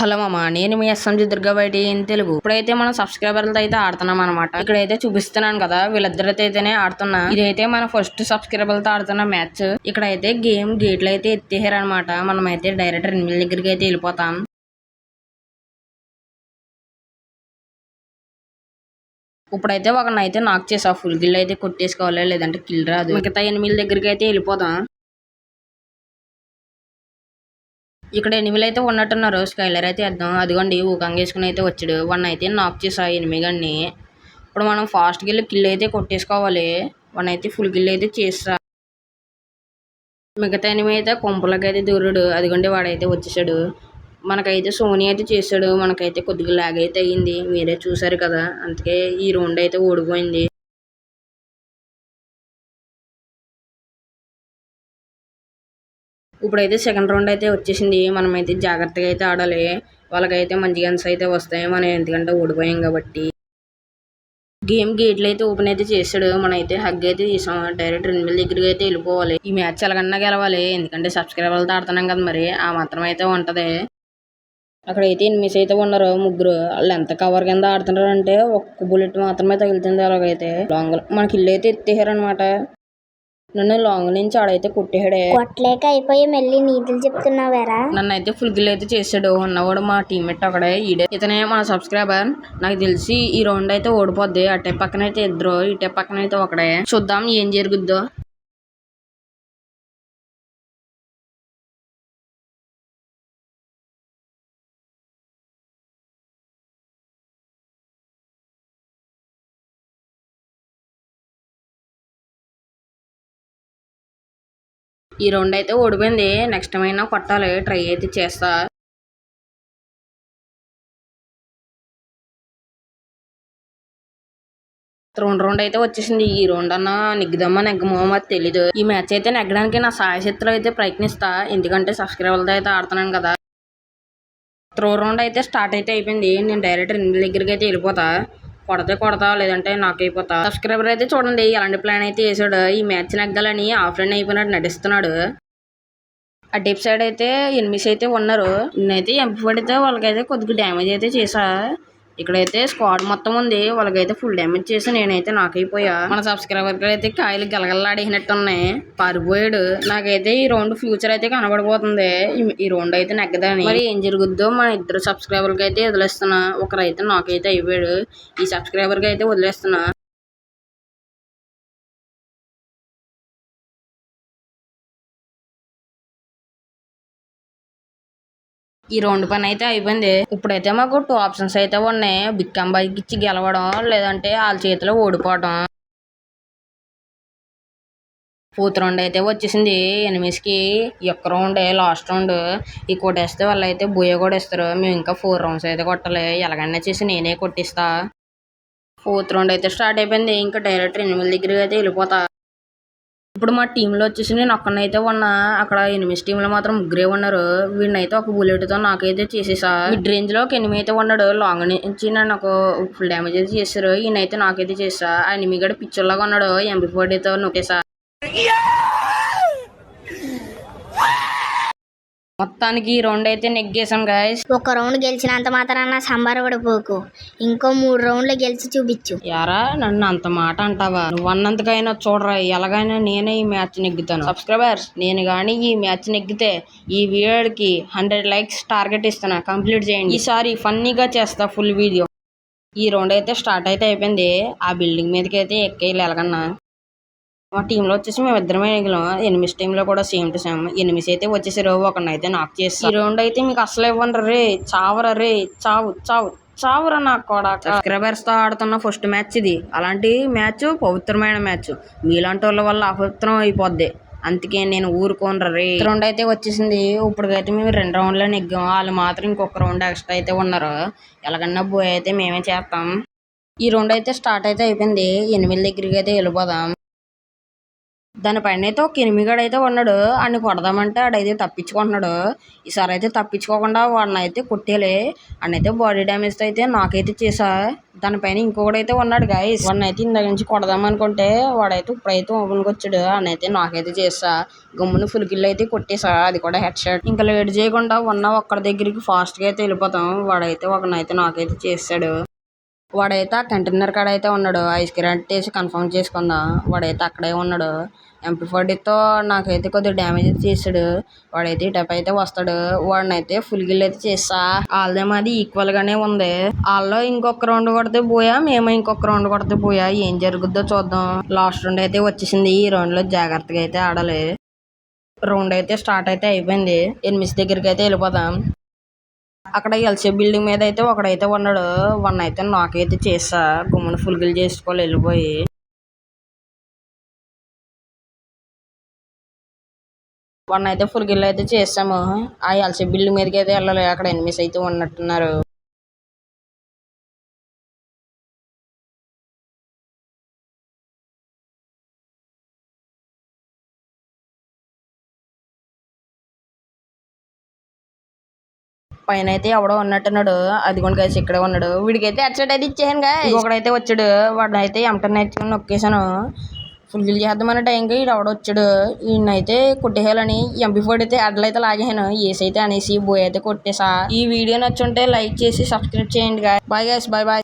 Hello మామ, నేను మీ SMG దుర్గాబయటి in Telugu. ఇప్పుడైతే మనం సబ్స్క్రైబర్లతో అయితే ఆడుతున్నాం అనమాట. ఇక్కడైతే చూపిస్తున్నాను కదా, వీళ్ళిద్దరితో అయితేనే ఆడుతున్నా. ఇదైతే మన ఫస్ట్ సబ్స్క్రైబర్లతో ఆడుతున్న మ్యాచ్. ఇక్కడైతే గేట్లు అయితే ఎత్తేసారు అనమాట. మనం అయితే డైరెక్ట్ 2 దగ్గరికి అయితే వెళ్ళిపోతాం. ఇప్పుడైతే ఒకనైతే నాక్ చేసా, ఫుల్ కిల్ అయితే కొట్టేసుకోవాలి, లేదంటే కిల్ రాదు. మిగతా 8 దగ్గరికి అయితే వెళ్ళిపోతాం. ఇక్కడ ఎనిమిలు అయితే ఉన్నట్టున్నారు. స్కైలర్ అయితే వేద్దాం. అదిగోండి ఊకంగా వేసుకుని అయితే వచ్చాడు. వాడిని అయితే నాక్ చేసా ఎనిమిగాడిని. ఇప్పుడు మనం ఫాస్ట్కి వెళ్ళి కిల్ అయితే కొట్టేసుకోవాలి. వాడిని అయితే ఫుల్ కిల్ అయితే చేస్తా. మిగతా ఎనిమిది అయితే కొంపలకి అయితే దూరుడు. అదిగోండి వాడైతే వచ్చేసాడు. మనకైతే సోనీ అయితే చేశాడు. మనకైతే కొద్దిగా లాగ్ అయితే అయ్యింది, మీరే చూసారు కదా. అందుకే ఈ రౌండ్ అయితే ఓడిపోయింది. ఇప్పుడైతే సెకండ్ రౌండ్ అయితే వచ్చేసింది. మనమైతే జాగ్రత్తగా అయితే ఆడాలి. వాళ్ళకైతే మంచి గన్స్ అయితే వస్తాయి, మనం ఎందుకంటే ఓడిపోయాం కాబట్టి. గేట్లు అయితే ఓపెన్ అయితే చేసాడు. మనం అయితే హగ్ అయితే తీసాం. డైరెక్ట్ 2 దగ్గరికి అయితే వెళ్ళిపోవాలి. ఈ మ్యాచ్ ఎలాగన్నా గెలవాలి, ఎందుకంటే సబ్స్క్రైబర్లతో ఆడుతున్నాం కదా, మరి ఆ మాత్రం అయితే ఉంటది. అక్కడైతే ఎనిమిస్ అయితే ఉన్నారు ముగ్గురు. వాళ్ళు ఎంత కవర్ కింద ఆడుతున్నారు అంటే ఒక్క బుల్లెట్ మాత్రమే తగులుతుంది. అలాగైతే లాంగ్ మనకి ఇల్లు అయితే ఎత్తేసారు అనమాట. నన్ను లాంగ్ నుంచి ఆడైతే కొట్టేసాడే. కొట్టలేక అయిపోయి మళ్ళీ నీతులు చెప్తున్నావేరా. నన్ను అయితే ఫుల్ గిల్ అయితే చేసాడు. ఉన్నవాడు మా టీమ్మేట్ అక్కడే. ఇతనే మన సబ్స్క్రైబర్. నాకు తెలిసి ఈ రౌండ్ అయితే ఓడిపోద్ది. అటే పక్కన అయితే ఇద్దరు, ఇటే పక్కన అయితే ఒకడే. చూద్దాం ఏం జరుగుద్దో. ఈ రౌండ్ అయితే ఓడిపోయింది. నెక్స్ట్ టైం అయినా కొట్టాలి, ట్రై అయితే చేస్తా. రౌండ్ అయితే వచ్చేసింది. ఈ రౌండ్ అన్నా నెగ్గుదమ్మా నెగ్గమో మరి తెలీదు. ఈ మ్యాచ్ అయితే నెగ్గడానికి నా సాయశక్తులు అయితే ప్రయత్నిస్తా, ఎందుకంటే సబ్స్క్రైబర్లతో అయితే ఆడుతున్నాను కదా. రౌండ్ అయితే స్టార్ట్ అయితే అయిపోయింది. నేను డైరెక్ట్ 2 దగ్గరికి అయితే వెళ్ళిపోతా. కొడతా, లేదంటే నాకు అయిపోతా. సబ్స్క్రైబర్ అయితే చూడండి ఎలాంటి ప్లాన్ అయితే వేసాడు. ఈ మ్యాచ్ నెగ్గాలని ఆఫ్లైన్ అయిపోయినట్టు నటిస్తున్నాడు. ఆ డిప్ సైడ్ అయితే ఎనిమిస్ అయితే ఉన్నారు. నేనైతే ఎంపీ పడితే వాళ్ళకైతే కొద్దిగా డ్యామేజ్ అయితే చేసా. ఇక్కడైతే స్క్వాడ్ మొత్తం ఉంది. వాళ్ళకైతే ఫుల్ డ్యామేజ్ చేసి నేనైతే నాకైపోయా. మన సబ్స్క్రైబర్ అయితే కాయలు గలగలలాడినట్టు ఉన్నాయి. పారిపోయాడు. నాకైతే ఈ రౌండ్ ఫ్యూచర్ అయితే కనబడిపోతుంది. ఈ రౌండ్ అయితే నెగ్గదని. మరి ఏం జరుగుద్దో మన ఇద్దరు సబ్స్క్రైబర్కి అయితే వదిలేస్తున్నా. ఒకరైతే నాకైతే అయిపోయాడు. ఈ సబ్స్క్రైబర్కి అయితే వదిలేస్తున్నా. ఈ రౌండ్ పని అయితే అయిపోయింది. ఇప్పుడైతే మాకు 2 ఆప్షన్స్ అయితే ఉన్నాయి. బిగ్ కంబాయికి ఇచ్చి గెలవడం, లేదంటే వాళ్ళ చేతిలో ఓడిపోవడం. 4th రౌండ్ అయితే వచ్చేసింది. ఎనిమిస్కి ఈ ఒక్క రౌండే లాస్ట్ రౌండ్. ఈ కొట్టేస్తే వాళ్ళు అయితే బోయ కూడా ఇస్తారు. మేము ఇంకా 4 రౌండ్స్ అయితే కొట్టాలి. ఎలాగైనా చేసి నేనే కొట్టిస్తా. 4th రౌండ్ అయితే స్టార్ట్ అయిపోయింది. ఇంకా డైరెక్ట్ 8 దగ్గరికి అయితే వెళ్ళిపోతా. ఇప్పుడు మా టీంలో వచ్చేసి నేను ఒక్కనైతే ఉన్నా. అక్కడ ఎనిమిస్ టీంలో మాత్రం ముగ్గురే ఉన్నారు. వీడినైతే ఒక బుల్లెట్తో నాకైతే చేసేసా. మిడ్ రేంజ్ లో ఒక ఎనిమిది అయితే ఉన్నాడు. లాంగ్ నుంచి నాకు ఫుల్ డ్యామేజ్ అయితే చేశారు. ఈయనైతే నాకైతే చేసా. ఆ ఎనిమిది గడ పిచ్చర్లాగా ఉన్నాడు. MP40తో నొక్కేసా. మొత్తానికి ఈ రౌండ్ అయితే నెగ్గేసాం గాయస్. ఒక రౌండ్ గెలిచినంత మాత్రాన సంబరపడిపోకు. ఇంకో 3 రౌండ్లు గెలిచి చూపించు. యారా నన్ను అంత మాట అంటావా? నువ్వు అన్నంతకైనా చూడరా, ఎలాగైనా నేనే ఈ మ్యాచ్ నెగ్గుతాను. సబ్స్క్రైబర్స్, నేను కానీ ఈ మ్యాచ్ నెగ్గితే ఈ వీడియోకి 100 లైక్స్ టార్గెట్ ఇస్తున్నా. కంప్లీట్ చేయండి. ఈసారి ఫన్నీగా చేస్తా ఫుల్ వీడియో. ఈ రౌండ్ అయితే స్టార్ట్ అయితే అయిపోయింది. ఆ బిల్డింగ్ మీదకి అయితే ఎక్కేయాలి ఎలాగన్నా. మా టీంలో వచ్చేసి మేము ఇద్దరమే మిగిలాం. ఎనిమిస్ టీంలో కూడా సేమ్ టు సేమ్. ఎనిమిస్ అయితే వచ్చేసారు. ఒకనైతే నాక్ చేసి ఈ రౌండ్ అయితే మీకు అసలు ఇవ్వండి రే. చావరా రే, చావురా నాకు కూడా. సబ్స్క్రైబర్స్ తో ఆడుతున్న ఫస్ట్ మ్యాచ్ ఇది. అలాంటి మ్యాచ్ పవిత్రమైన మ్యాచ్. మీలాంటి వాళ్ళ వల్ల అపవిత్రం అయిపోద్ది. అందుకే నేను ఊరుకోనరా రే. రౌండ్ అయితే వచ్చేసింది. ఇప్పటికైతే మేము 2 రౌండ్లో నెగ్గాం. వాళ్ళు మాత్రం ఇంకొక రౌండ్ ఎక్స్ట్రా అయితే ఉన్నారు. ఎలాగన్నా బోయ్ అయితే మేమే చేస్తాం. ఈ రౌండ్ అయితే స్టార్ట్ అయితే అయిపోయింది. 8 దగ్గరికి అయితే వెళ్ళిపోదాం. దానిపైన అయితే ఒక ఎనిమిగాడు అయితే ఉన్నాడు. ఆడిని కొడదామంటే ఆడైతే తప్పించుకుంటున్నాడు. ఈసారి అయితే తప్పించుకోకుండా వాడిని అయితే కొట్టేలే. ఆడనైతే బాడీ డ్యామేజ్ అయితే నాకైతే చేసా. దానిపైన ఇంకొకడైతే ఉన్నాడు గైస్. వాడిని అయితే ఇందాక నుంచి కొడదాం అనుకుంటే వాడైతే ఇప్పుడైతే ఓపెన్కి వచ్చాడు. ఆడనైతే నాకైతే చేసా. గమ్మున ఫుల్ కిల్ అయితే కొట్టేసా. అది కూడా హెడ్ షాట్. ఇంకా లేట్ చేయకుండా ఉన్న ఒక్కడి దగ్గరికి ఫాస్ట్గా అయితే వెళ్ళిపోతాం. వాడైతే ఒకనైతే నాకైతే చేసాడు. వాడైతే ఆ కంటైనర్ కాడ అయితే ఉన్నాడు. ఐస్ క్రీమ్ వేసి కన్ఫర్మ్ చేసుకుందాం. వాడైతే అక్కడే ఉన్నాడు. MP40తో నాకైతే కొద్దిగా డ్యామేజ్ అయితే చేసాడు. వాడైతే ఇటప్ అయితే వస్తాడు. వాడినైతే ఫుల్ గిల్ అయితే చేస్తా. వాళ్ళదే మాది ఈక్వల్ గానే ఉంది. వాళ్ళు ఇంకొక రౌండ్ కొడితే పోయా, మేము ఇంకొక రౌండ్ కొడితే పోయా. ఏం జరుగుద్దో చూద్దాం. లాస్ట్ రౌండ్ అయితే వచ్చేసింది. ఈ రౌండ్ లో జాగ్రత్తగా అయితే ఆడాలి. రౌండ్ అయితే స్టార్ట్ అయితే అయిపోయింది. ఎనిమిస్ దగ్గరికి అయితే వెళ్ళిపోదాం. అక్కడ ఎల్సీ బిల్డింగ్ మీద అయితే ఒకడైతే ఉన్నాడు. వాడిని అయితే నాకైతే చేసా. గుమ్మని ఫుల్ గిల్ చేసుకోవాలి వెళ్ళిపోయి. వాడిని అయితే ఫుల్ గిల్ అయితే చేసాము. ఆ ఎల్సీ బిల్డింగ్ మీదకి అయితే వెళ్ళాలి. అక్కడ ఎనిమిస్ అయితే ఉన్నట్టున్నారు. పైన అయితే ఎవడో ఉన్నట్టున్నాడు. అది కూడా గైస్ ఇక్కడే ఉన్నాడు. వీడికైతే హెడ్సెట్ అయితే ఇచ్చేసాను గా. ఇంకొకడైతే వచ్చాడు. వాడిని అయితే ఎంటర్ నేర్చుకుని నొక్కేసాను. ఫుల్ గిల్ చేద్దామన్న టైంకి ఈడు ఎవడొచ్చాడు. ఈయనైతే కొట్టేయాలని MP40 అయితే అడ్లు అయితే లాగేసాను. ఏసైతే అనేసి బోయ్ అయితే కొట్టేసా. ఈ వీడియో నచ్చుంటే లైక్ చేసి సబ్స్క్రైబ్ చేయండి. Bye guys, bye bye.